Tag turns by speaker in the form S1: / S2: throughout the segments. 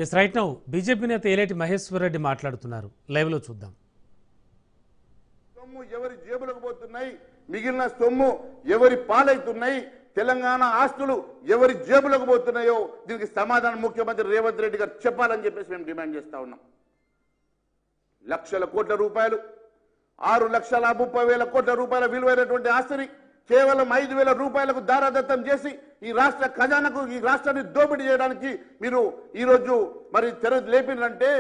S1: Yes right now BJP నేత ఏలేటి మహేశ్వర్ రెడ్డి మాట్లాడుతున్నారు. Live లో చూద్దాం.
S2: సొమ్ము ఎవరి జేబులకు పోతున్నాయి, మిగిలిన సొమ్ము ఎవరి పాలైతున్నాయి, తెలంగాణ ఆస్తులు ఎవరి జేబులకు పోతున్నాయో దీనికి సమాధానం ముఖ్యమంత్రి రేవంత్ రెడ్డి గారు చెప్పాలని చెప్పేసి మేము డిమాండ్ చేస్తా ఉన్నాం. లక్షల కోట్ల రూపాయలు 6,30,000 కోట్ల రూపాయల విలువైనటువంటి ఆస్తిని కేవలం 5,000 రూపాయలకు దారాదత్తం చేసి ఈ రాష్ట్ర ఖజానాకు ఈ రాష్ట్రాన్ని దోపిడీ చేయడానికి మీరు ఈరోజు మరి తెర లేపినంటే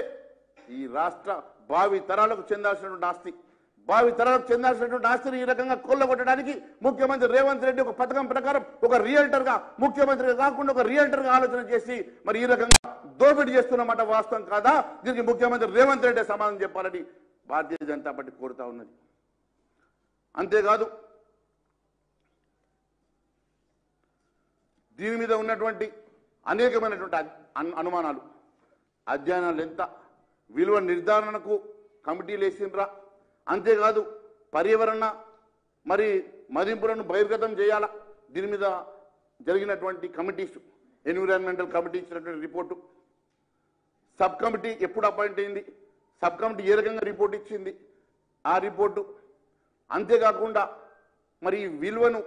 S2: ఈ రాష్ట్ర భావి తరాలకు చెందాల్సినటువంటి ఆస్తిని ఈ రకంగా కొల్లగొట్టడానికి ముఖ్యమంత్రి రేవంత్ రెడ్డి ఒక పథకం ప్రకారం ఒక రియల్టర్ గా ముఖ్యమంత్రిగా కాకుండా ఒక రియల్టర్ గా ఆలోచన చేసి మరి ఈ రకంగా దోపిడీ చేస్తున్నమాట వాస్తవం కాదా? దీనికి ముఖ్యమంత్రి రేవంత్ రెడ్డి సమాధానం చెప్పాలని భారతీయ జనతా పార్టీ కోరుతా ఉన్నది. అంతేకాదు దీని మీద ఉన్నటువంటి అనేకమైనటువంటి అనుమానాలు, అధ్యయనాలు ఎంత విలువ నిర్ధారణకు కమిటీలు వేసిండ్రా, అంతేకాదు పర్యావరణ మరి మదింపులను బహిర్గతం చేయాలా, దీని మీద జరిగినటువంటి కమిటీస్, ఎన్విరాన్మెంటల్ కమిటీ ఇచ్చినటువంటి రిపోర్టు, సబ్ కమిటీ ఎప్పుడు అపాయింట్ అయింది, సబ్ కమిటీ ఏ రకంగా రిపోర్ట్ ఇచ్చింది ఆ రిపోర్టు, అంతేకాకుండా మరి విలువను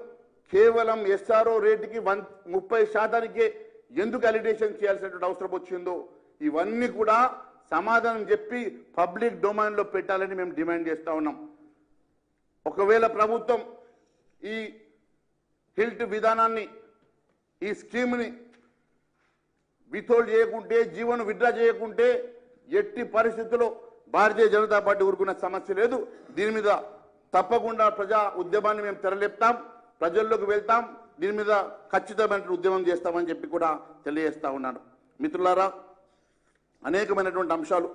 S2: కేవలం ఎస్ఆర్ఓ రేటుకి 30% ఎందుకు అలిడేషన్ చేయాల్సినటువంటి అవసరం వచ్చిందో ఇవన్నీ కూడా సమాధానం చెప్పి పబ్లిక్ డొమైన్లో పెట్టాలని మేము డిమాండ్ చేస్తా ఉన్నాం. ఒకవేళ ప్రభుత్వం ఈ హిల్ట్ విధానాన్ని ఈ స్కీమ్ని విత్హోల్డ్ చేయకుంటే, జీవోను విత్డ్రా చేయకుంటే ఎట్టి పరిస్థితుల్లో భారతీయ జనతా పార్టీ ఊరుకున్న సమస్య లేదు. దీని మీద తప్పకుండా ప్రజా ఉద్యమాన్ని మేము తెరలేపుతాం, ప్రజల్లోకి వెళ్తాం, దీని మీద ఖచ్చితమైన ఉద్యమం చేస్తామని చెప్పి కూడా తెలియజేస్తా ఉన్నాను. మిత్రులారా, అనేకమైనటువంటి అంశాలు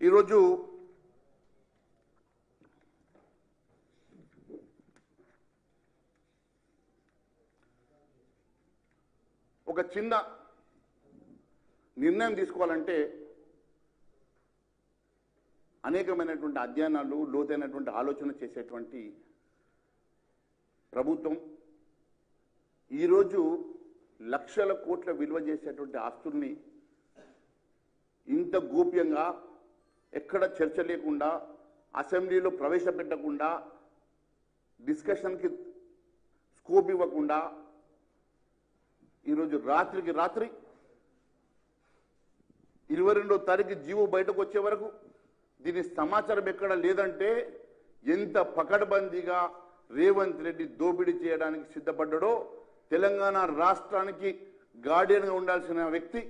S2: ఈరోజు ఒక చిన్న నిర్ణయం తీసుకోవాలంటే అనేకమైనటువంటి అధ్యయనాలు, లోతైనటువంటి ఆలోచన చేసేటువంటి ప్రభుత్వం ఈరోజు లక్షల కోట్ల విలువ చేసేటువంటి ఆస్తుల్ని ఇంత గోప్యంగా, ఎక్కడ చర్చ లేకుండా, అసెంబ్లీలో ప్రవేశపెట్టకుండా, డిస్కషన్కి స్కోప్ ఇవ్వకుండా ఈరోజు రాత్రికి రాత్రి 22వ తారీఖు జీవో బయటకు వచ్చే వరకు దీని సమాచారం ఎక్కడ లేదంటే ఎంత పకడ్బందీగా రేవంత్ రెడ్డి దోపిడీ చేయడానికి సిద్ధపడ్డాడో, తెలంగాణ రాష్ట్రానికి గార్డియన్గా ఉండాల్సిన వ్యక్తి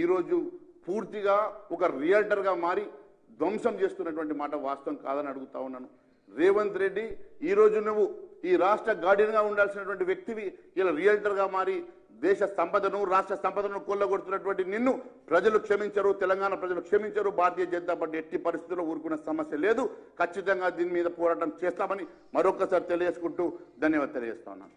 S2: ఈరోజు పూర్తిగా ఒక రియల్టర్గా మారి ధ్వంసం చేస్తున్నటువంటి మాట వాస్తవం కాదని అడుగుతా ఉన్నాను. రేవంత్ రెడ్డి, ఈరోజు నువ్వు ఈ రాష్ట్ర గార్డియన్గా ఉండాల్సినటువంటి వ్యక్తివి ఇలా రియల్టర్గా మారి దేశ సంపదను, రాష్ట్ర సంపదను కొల్లగొడుతున్నటువంటి నిన్ను ప్రజలు క్షమించరు, తెలంగాణ ప్రజలు క్షమించరు. భారతీయ జనతా పార్టీ ఎట్టి పరిస్థితుల్లో ఊరుకున్న సమస్య లేదు. ఖచ్చితంగా దీని మీద పోరాటం చేస్తామని మరొకసారి తెలియజేసుకుంటూ ధన్యవాదాలు తెలియజేస్తా ఉన్నాను.